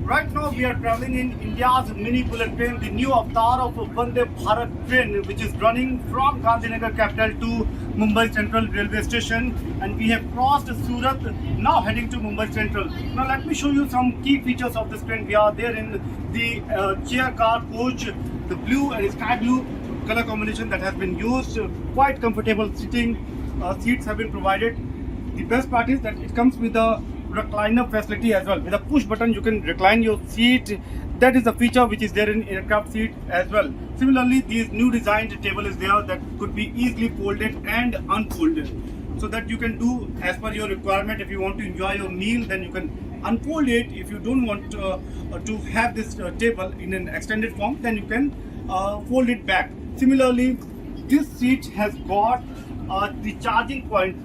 Right now we are traveling in India's mini bullet train, the new avatar of Vande Bharat train, which is running from Gandhinagar capital to Mumbai Central railway station, and we have crossed Surat, now heading to Mumbai Central. Now let me show you some key features of this train. We are there in the chair car coach, the blue and sky blue color combination that has been used. Quite comfortable sitting seats have been provided. The best part is that it comes with a recliner facility as well. With a push button you can recline your seat. That is the feature which is there in aircraft seat as well. Similarly, this new designed table is there that could be easily folded and unfolded, so that you can do as per your requirement. If you want to enjoy your meal, then you can unfold it. If you don't want to have this table in an extended form, then you can fold it back. Similarly, this seat has got the charging point.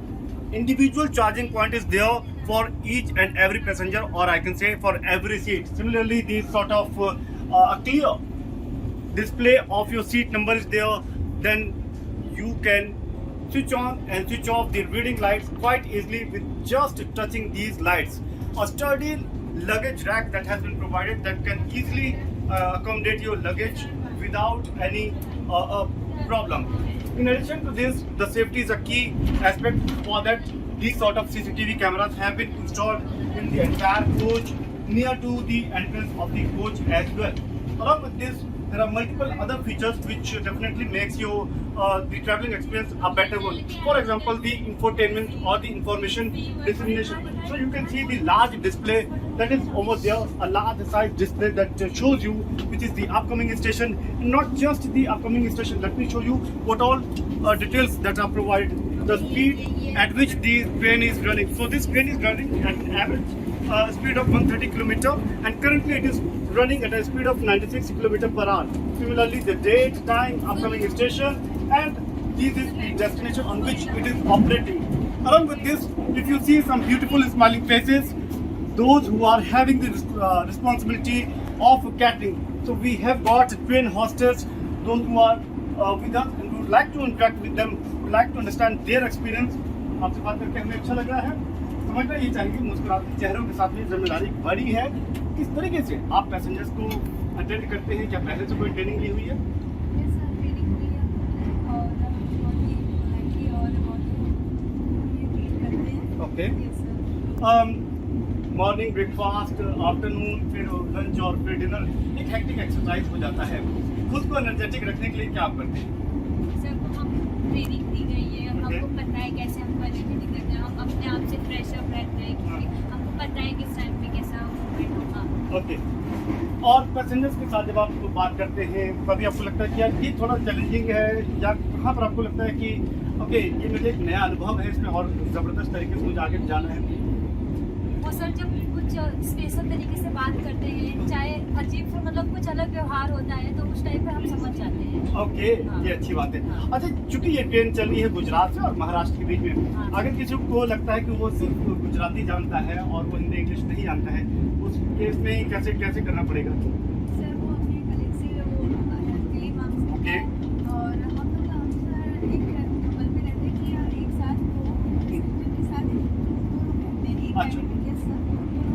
Individual charging point is there for each and every passenger, or I can say for every seat. Similarly, this sort of a clear display of your seat number is there. Then you can switch on and switch off the reading lights quite easily with just touching these lights. A sturdy luggage rack that has been provided that can easily accommodate your luggage without any problem. In addition to this, the safety is a key aspect. For that, these sort of CCTV cameras have been installed in the entire coach near to the entrance of the coach as well. Along with this, there are multiple other features which definitely makes your the traveling experience a better one. For example, the infotainment or the information dissemination. So you can see the large display that is over there, a large size display that shows you which is the upcoming station. Not just the upcoming station, let me show you what all details that are provided. The speed at which the train is running. So this train is running at an average speed of 130 km, and currently it is running at a speed of 96 km per hour. Similarly, the date, time, upcoming station, and this is the destination on which it is operating. Along with this, if you see some beautiful smiling faces, those who are having the responsibility of catering. So we have got train hostess, those who are with us, and we would like to interact with them, would like to understand their experience. आपसे बात करके हमें अच्छा लग रहा है. समझना ये चाहिए मुस्कुराते चेहरों के साथ में जिम्मेदारी बड़ी है. किस तरीके से आप पैसेंजर्स को अटेंड करते हैं? क्या पहले से कोई ट्रेनिंग ली हुई है? ओके. मॉर्निंग ब्रेकफास्ट, आफ्टरनून, फिर लंच और फिर डिनर, एक हेक्टिक एक्सरसाइज हो जाता है. खुद को एनर्जेटिक रखने के लिए क्या आप करते हैं? सर, हमको ट्रेनिंग दी गई है, हमको पता है कैसे हमको एनर्जेटिक रखना है. हम अपने आप से फ्रेश अप रहते हैं क्योंकि हमको पता है कि इस टाइम पे कैसा मूवमेंट होगा. ओके. और पैसेंजर्स के साथ जब आप बात करते हैं, कभी आपको लगता है कि यार ये थोड़ा चैलेंजिंग है, या कहाँ पर आपको लगता है कि ओके ये मुझे एक नया अनुभव है, इसमें और ज़बरदस्त तरीके से मुझे आगे जाना है? वो सर जब कुछ स्पेशल तरीके से बात करते हैं, चाहे अजीब मतलब कुछ अलग व्यवहार होता है, तो उस टाइम पे हम समझ जाते हैं. ओके. ये अच्छी बात है. अच्छा, चूंकि ये ट्रेन चल रही है गुजरात से और महाराष्ट्र के बीच में, अगर किसी को लगता है कि वो सिर्फ गुजराती जानता है और वो हिंदी इंग्लिश नहीं जानता है, उस केस में कैसे कैसे करना पड़ेगा? सर, वो अपने कलीग से वो हेल्प के लिए मांग सकते हैं. और हम लोग अक्सर एक कपल में रहते हैं कि एक साथ वो के साथ अच्छा.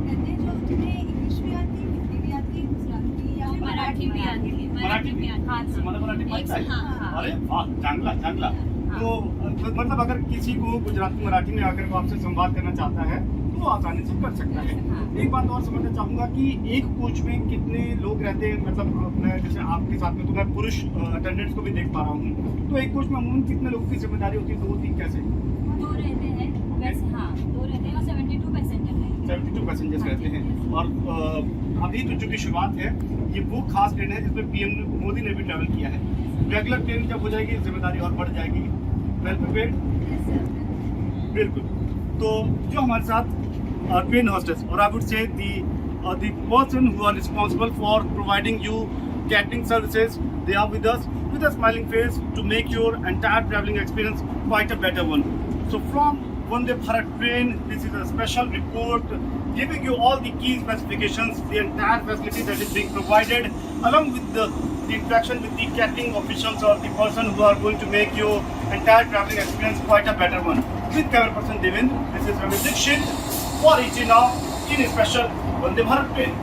कहते हैं जो जिन्हें इंग्लिश भी आती है, हिंदी भी आती है, गुजराती या मराठी भी आती है. मराठी भी? हाँ सर. मला मराठी माहिती आहे. हाँ. अरे वाह, चांगला चांगला. तो मतलब अगर किसी को गुजराती मराठी में आकर आपसे संवाद करना चाहता है तो वो आसानी से कर सकता है. एक बात और समझना चाहूँगा कि एक कोच में कितने लोग रहते हैं? मतलब मैं जैसे आपके साथ में तो मैं पुरुष अटेंडेंट्स को भी देख पा रहा हूँ, तो एक कोच में अमूमन कितने लोगों की जिम्मेदारी होती है? 2-3 कैसे? 2 रहते हैं वैसे. हाँ, 2 रहते हैं और 72 पैसेंजर हैं. 72 पैसेंजर्स रहते हैं. और अभी तो चूंकि शुरुआत है, ये वो खास ट्रेन है जिसमें पीएम मोदी ने भी ट्रैवल किया है. रेगुलर ट्रेन जब हो जाएगी जिम्मेदारी और बढ़ जाएगी. Well prepared? बिल्कुल. तो जो हमारे साथ train hostess, or I would say the person who are responsible for providing you catering services, they are with us with a smiling face to make your entire traveling experience quite a better one. So from Vande Bharat train, this is a special report giving you all the key specifications, the entire facility that is being provided, along with the interaction with the catering officials or the person who are going to make your entire traveling experience quite a better one. With camera person Devendra, this is Ramesh Dixit for ET Now in a special Vande Bharat train.